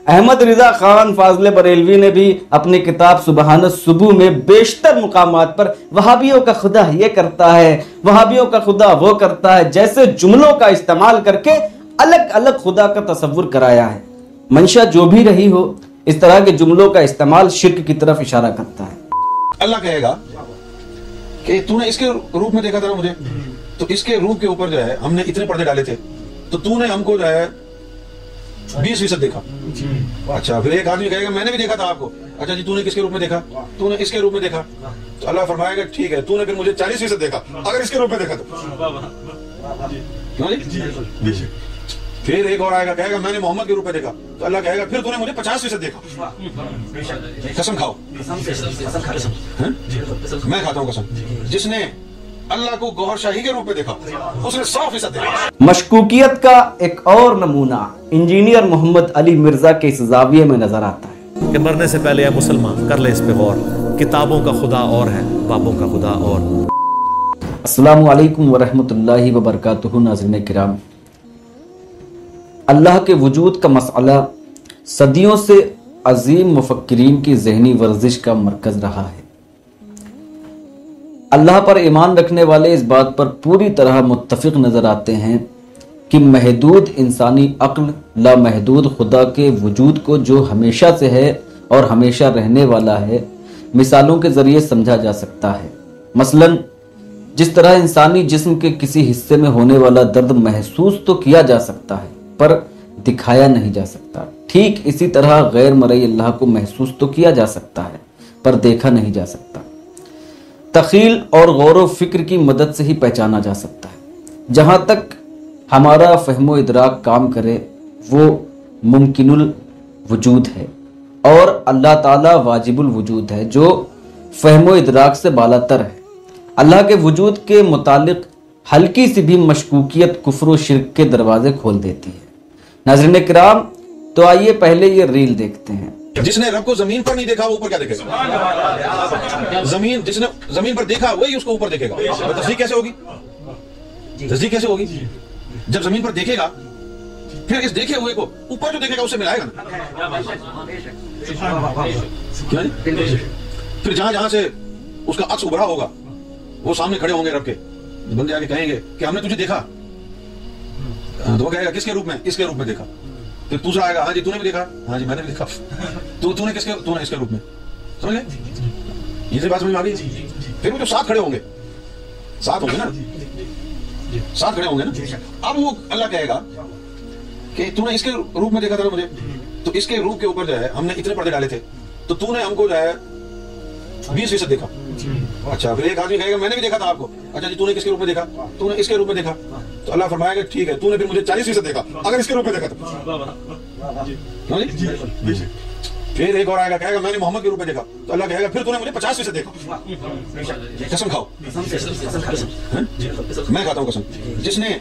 احمد رضا خان فاضل بریلوی نے بھی اپنی کتاب سبحان الصبح میں بیشتر مقامات پر وہابیوں کا خدا یہ کرتا ہے، وہابیوں کا خدا وہ کرتا ہے جیسے جملوں کا استعمال کر کے الگ الگ خدا کا تصور کرایا ہے۔ منشا جو بھی رہی ہو، اس طرح کے جملوں کا استعمال شرک کی طرف اشارہ کرتا ہے۔ اللہ کہے گا کہ تو نے اس کے روپ میں دیکھا تھا نا مجھے، تو اس کے روپ کے اوپر جو ہے ہم نے اتنے پردے ڈالے تھے، تو تو نے ہم کو جو ہے 20% دیکھا۔ اچھا، پھر ایک آدمی کہے گا میں نے بھی دیکھا تھا آپ کو۔ اچھا جی، تو نے کس کے روپ میں دیکھا؟ تو نے اس کے روپ میں دیکھا۔ تو اللہ فرمائے گا ٹھیک ہے، تو نے پھر مجھے 40% دیکھا اگر اس کے روپ میں دیکھا تو۔ پھر ایک اور آئے گا کہے گا میں نے محمد کے روپ میں دیکھا، تو اللہ کہے گا پھر تو نے مجھے 50% دیکھا۔ قسم کھاؤ، میں کھاتا ہوں قسم، جس نے اللہ کو گوہر شاہی کے روپ میں دیکھا اس نے 100% دیکھا۔ مشکوکیت کا ایک اور نمونہ انجینئر محمد علی مرزا کے اس زاویے میں نظر آتا ہے کہ مرنے سے پہلے اے مسلمان کر لے اس پہ غور، کتابوں کا خدا اور ہے، بابوں کا خدا اور۔ السلام علیکم ورحمۃ اللہ وبرکاتہ۔ ناظرین کرام، اللہ کے وجود کا مسئلہ صدیوں سے عظیم مفکرین کی ذہنی ورزش کا مرکز رہا ہے۔ اللہ پر ایمان رکھنے والے اس بات پر پوری طرح متفق نظر آتے ہیں کہ محدود انسانی عقل لامحدود خدا کے وجود کو جو ہمیشہ سے ہے اور ہمیشہ رہنے والا ہے، مثالوں کے ذریعے سمجھا جا سکتا ہے۔ مثلا جس طرح انسانی جسم کے کسی حصے میں ہونے والا درد محسوس تو کیا جا سکتا ہے پر دکھایا نہیں جا سکتا، ٹھیک اسی طرح غیر مرئی اللہ کو محسوس تو کیا جا سکتا ہے پر دیکھا نہیں جا سکتا، تخیل اور غور و فکر کی مدد سے ہی پہچانا جا سکتا ہے۔ جہاں تک ہمارا فہم و ادراک کام کرے وہ ممکن الوجود ہے، اور اللہ تعالیٰ واجب الوجود ہے جو فہم و ادراک سے بالاتر ہے۔ اللہ کے وجود کے متعلق ہلکی سی بھی مشکوکیت کفر و شرک کے دروازے کھول دیتی ہے۔ ناظرین کرام، تو آئیے پہلے یہ ریل دیکھتے ہیں۔ جس نے رب کو زمین پر نہیں دیکھا وہ اوپر کیا دیکھے گا؟ زمین، جس نے زمین پر دیکھا وہی اس کو اوپر دیکھے گا۔ تصدیق کیسے ہوگی؟ تصدیق کیسے ہوگی؟ جب زمین پر دیکھے گا پھر اس دیکھے ہوئے کو اوپر جو دیکھے گا اس سے ملائے گا نا۔ پھر جہاں جہاں سے اس کا عکس ابھرا ہوگا وہ سامنے کھڑے ہوں گے رب کے بندے، آگے کہیں گے کہ ہم نے تجھے دیکھا، تو وہ کہے گا کس کے روپ میں؟ اس کے روپ میں دیکھا۔ پھر دوسرا آئے گا ہاں جی تو نے بھی دیکھا، ہاں جی میں نے بھی دیکھا۔ تو نے کس کے؟ تو نے اس کے روپ میں۔ سمجھ گئے؟ یہ بات سمجھ میں آ گئی؟ پھر وہ جو ساتھ کھڑے ہوں گے، ساتھ ہوں گے نا، ساتھ کھڑے ہوں گے نا، اب وہ اللہ کہے گا کہ تو نے اس کے روپ میں دیکھا تھا مجھے، تو اس کے روپ کے اوپر جو ہے ہم نے اتنے پردے ڈالے تھے، تو تو نے ہم کو جو ہے 20% دیکھا۔ اچھا، پھر ایک آدمی کہے گا میں نے بھی دیکھا تھا آپ کو۔ اچھا جی، تو نے کس کے روپ میں دیکھا؟ تو نے اس کے روپ میں دیکھا۔ تو اللہ فرمائے گا ٹھیک ہے، تو نے پھر مجھے 40% دیکھا اگر اس کے روپ میں دیکھا تو۔ پھر ایک اور آئے گا کہے گا میں نے محمد کے روپ میں دیکھا، تو اللہ کہے گا پھر تو نے مجھے 50% دیکھا۔ قسم کھاؤ، میں کھاتا ہوں قسم، جس نے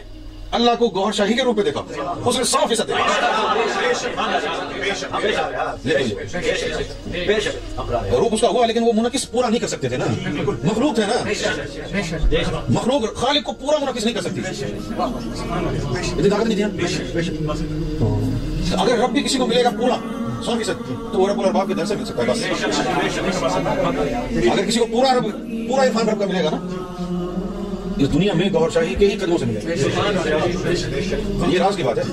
اللہ کو گوہر شاہی کے روپ میں دیکھا اس نے 100% دیکھا۔ روپ اس کا ہوا لیکن وہ منعکس پورا نہیں کر سکتے تھے نا، مخلوق تھے نا، مخلوق خالق کو پورا منعکس نہیں کر سکتی، اتنی طاقت نہیں تھی۔ اگر رب بھی کسی کو ملے گا پورا 100% تو وہ رب الارباب کے در سے مل سکتا ہے بس۔ اگر کسی کو پورا عرفان رب کا ملے گا نا، اس دنیا میں گوہر شاہی کے ہی قدموں سے ملے گا۔ یہ راز کی بات ہے،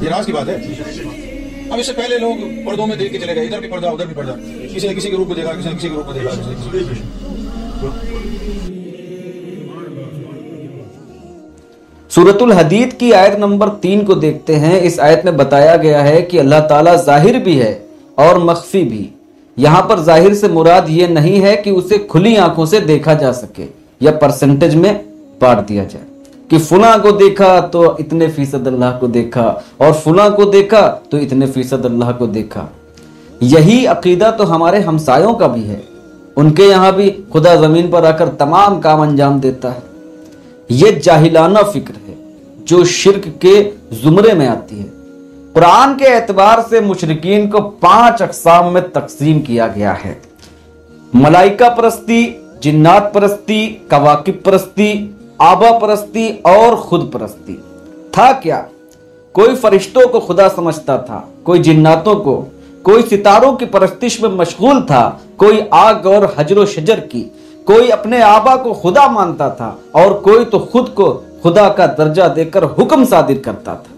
یہ راز کی بات ہے۔ اب اس سے پہلے لوگ پردوں میں دیکھ کے چلے گئے، ادھر بھی پردہ ادھر بھی پردہ، کسی نے کسی کے روپ میں دیکھا، کسی نے کسی کے روپ میں دیکھا۔ سورۃ الحدید کی آیت نمبر 3 کو دیکھتے ہیں۔ اس آیت میں بتایا گیا ہے کہ اللہ تعالیٰ ظاہر بھی ہے اور مخفی بھی۔ یہاں پر ظاہر سے مراد یہ نہیں ہے کہ اسے کھلی آنکھوں سے دیکھا جا سکے یا پرسنٹیج میں بانٹ دیا جائے کہ فلاں کو دیکھا تو اتنے فیصد اللہ کو دیکھا اور فلاں کو دیکھا تو اتنے فیصد اللہ کو دیکھا۔ یہی عقیدہ تو ہمارے ہمسایوں کا بھی ہے، ان کے یہاں بھی خدا زمین پر آ کر تمام کام انجام دیتا ہے۔ یہ جاہلانہ فکر ہے جو شرک کے زمرے میں آتی ہے۔ قرآن کے اعتبار سے مشرکین کو 5 اقسام میں تقسیم کیا گیا ہے: ملائکہ پرستی، جنات پرستی، کواکب پرستی، آبا پرستی اور خود پرستی۔ تھا کیا؟ کوئی فرشتوں کو خدا سمجھتا تھا، کوئی جناتوں کو، کوئی ستاروں کی پرستش میں مشغول تھا، کوئی آگ اور حجر و شجر کی، کوئی اپنے آبا کو خدا مانتا تھا اور کوئی تو خود کو خدا کا درجہ دے کر حکم صادر کرتا تھا۔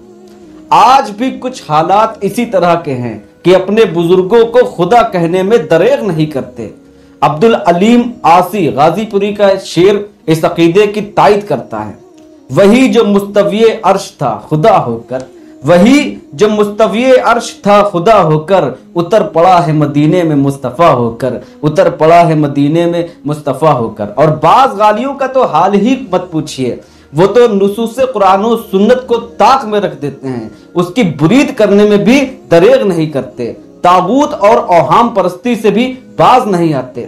آج بھی کچھ حالات اسی طرح کے ہیں کہ اپنے بزرگوں کو خدا کہنے میں دریغ نہیں کرتے۔ عبدالعلیم آسی غازی پوری کا شعر اس عقیدے کی تائید کرتا ہے، وہی جو مستوی عرش تھا خدا ہو کر، وہی جو مستوی عرش تھا خدا ہو کر، اتر پڑا ہے مدینے میں مصطفیٰ ہو کر، اتر پڑا ہے مدینے میں مصطفیٰ ہو کر۔ اور بعض غالیوں کا تو حال ہی مت پوچھئے، وہ تو نصوص قرآن و سنت کو طاق میں رکھ دیتے ہیں، اس کی برید کرنے میں بھی دریغ نہیں کرتے، طاغوت اور اوہام پرستی سے بھی باز نہیں آتے۔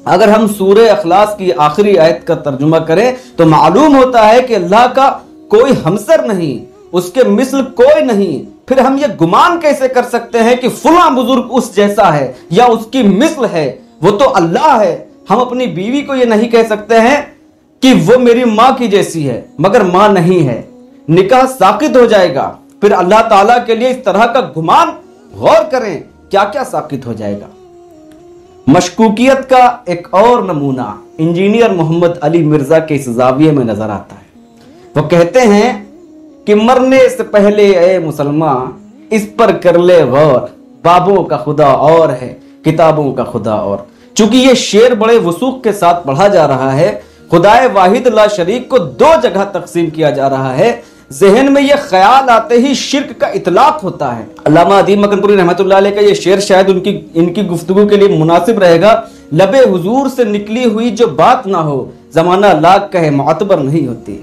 اگر ہم سورہ اخلاص کی آخری آیت کا ترجمہ کریں تو معلوم ہوتا ہے کہ اللہ کا کوئی ہمسر نہیں، اس کے مثل کوئی نہیں۔ پھر ہم یہ گمان کیسے کر سکتے ہیں کہ فلاں بزرگ اس جیسا ہے یا اس کی مثل ہے؟ وہ تو اللہ ہے۔ ہم اپنی بیوی کو یہ نہیں کہہ سکتے ہیں کہ وہ میری ماں کی جیسی ہے مگر ماں نہیں ہے، نکاح ساقط ہو جائے گا۔ پھر اللہ تعالیٰ کے لیے اس طرح کا گمان، غور کریں کیا کیا ساقط ہو جائے گا۔ مشکوکیت کا ایک اور نمونہ انجینئر محمد علی مرزا کے اس زاویے میں نظر آتا ہے۔ وہ کہتے ہیں کہ مرنے سے پہلے اے مسلمان اس پر کر لے غور، بابوں کا خدا اور ہے کتابوں کا خدا اور۔ چونکہ یہ شعر بڑے وثوق کے ساتھ پڑھا جا رہا ہے، خدائے واحد لا شریک کو دو جگہ تقسیم کیا جا رہا ہے، ذہن میں یہ خیال آتے ہی شرک کا اطلاق ہوتا ہے۔ علامہ ادیم مکن پوری رحمۃ اللہ علیہ کا یہ شعر شاید ان کی گفتگو کے لیے مناسب رہے گا۔ لب حضور سے نکلی ہوئی جو بات نہ ہو، زمانہ لاکھ کہے معتبر نہیں ہوتی۔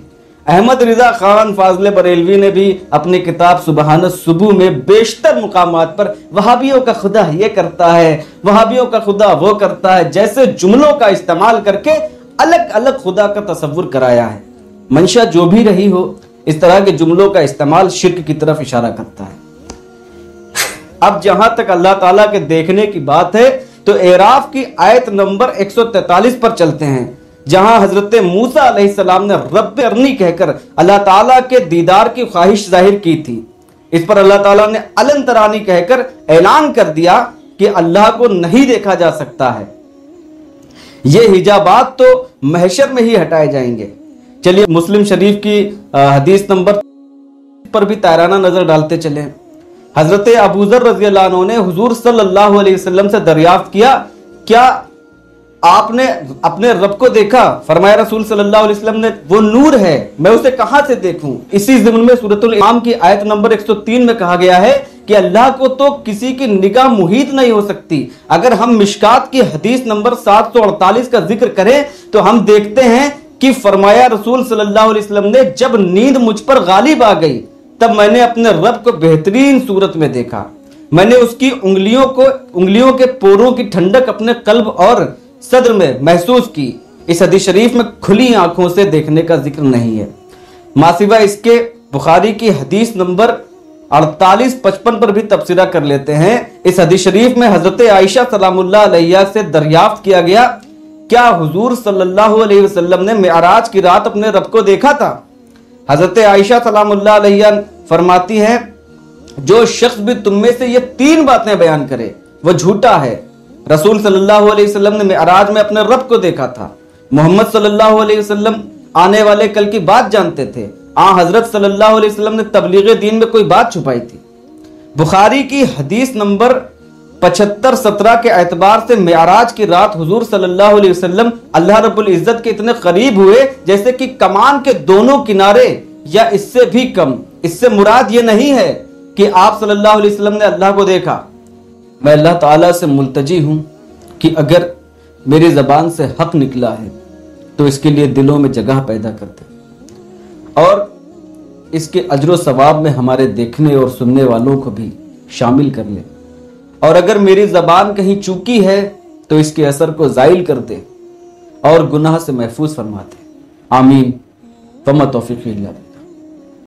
احمد رضا خان فاضل بریلوی نے بھی اپنی کتاب سبحان الصبح میں بیشتر مقامات پر وہابیوں کا خدا یہ کرتا ہے، وہابیوں کا خدا وہ کرتا ہے جیسے جملوں کا استعمال کر کے الگ الگ خدا کا تصور کرایا ہے۔ منشا جو بھی رہی ہو، اس طرح کے جملوں کا استعمال شرک کی طرف اشارہ کرتا ہے۔ اب جہاں تک اللہ تعالیٰ کے دیکھنے کی بات ہے تو اعراف کی آیت نمبر 143 پر چلتے ہیں، جہاں حضرت موسیٰ علیہ السلام نے رب ارنی کہہ کر اللہ تعالیٰ کے دیدار کی خواہش ظاہر کی تھی۔ اس پر اللہ تعالیٰ نے علن ترانی کہہ کر اعلان کر دیا کہ اللہ کو نہیں دیکھا جا سکتا ہے۔ یہ حجابات تو محشر میں ہی ہٹائے جائیں گے۔ چلیے مسلم شریف کی حدیث نمبر پر بھی تائرانہ نظر ڈالتے چلیں۔ حضرت ابو ذر رضی اللہ عنہ نے حضور صلی اللہ علیہ وسلم سے دریافت کیا، کیا آپ نے اپنے رب کو دیکھا؟ فرمایا رسول صلی اللہ علیہ وسلم نے، وہ نور ہے، میں اسے کہاں سے دیکھوں؟ اسی ضمن میں سورۃ الانعام کی آیت نمبر 103 میں کہا گیا ہے کہ اللہ کو تو کسی کی نگاہ محیط نہیں ہو سکتی۔ اگر ہم مشکات کی حدیث نمبر 748 کا ذکر کریں تو ہم دیکھتے ہیں کہ فرمایا رسول صلی اللہ علیہ وسلم نے، جب نیند مجھ پر غالب آ گئی تب میں نے اپنے رب کو بہترین صورت میں دیکھا، میں نے اس کی انگلیوں کے پوروں کی ٹھنڈک اپنے قلب اور صدر میں محسوس کی۔ اس حدیث شریف میں کھلی آنکھوں سے دیکھنے کا ذکر نہیں ہے۔ ماسوا اس کے بخاری کی حدیث نمبر 4855 پر بھی تبصرہ کر لیتے ہیں۔ اس حدیث شریف میں حضرت عائشہ سلام اللہ علیہ سے دریافت کیا گیا، کیا حضور صلی اللہ علیہ وسلم نے معراج کی رات اپنے رب کو دیکھا تھا؟ حضرت عائشہ سلام اللہ علیہ فرماتی ہیں، جو شخص بھی تم میں سے یہ 3 باتیں بیان کرے وہ جھوٹا ہے۔ رسول صلی اللہ علیہ وسلم نے معراج میں اپنے رب کو دیکھا تھا، محمد صلی اللہ علیہ وسلم آنے والے کل کی بات جانتے تھے، حضرت صلی اللہ علیہ وسلم نے تبلیغ دین میں کوئی بات چھپائی تھی۔ بخاری کی حدیث نمبر 75-17 کے اعتبار سے معراج کی رات حضور صلی اللہ علیہ وسلم اللہ رب العزت کے اتنے قریب ہوئے جیسے کہ کمان کے دونوں کنارے یا اس سے بھی کم۔ اس سے مراد یہ نہیں ہے کہ آپ صلی اللہ علیہ وسلم نے اللہ کو دیکھا۔ میں اللہ تعالیٰ سے ملتجی ہوں کہ اگر میری زبان سے حق نکلا ہے تو اس کے لیے دلوں میں جگہ پیدا کر دے اور اس کے اجر و ثواب میں ہمارے دیکھنے اور سننے والوں کو بھی شامل کر لے، اور اگر میری زبان کہیں چوکی ہے تو اس کے اثر کو زائل کر دے اور گناہ سے محفوظ فرما دے۔ آمین۔ فما توفیقی الا باللہ۔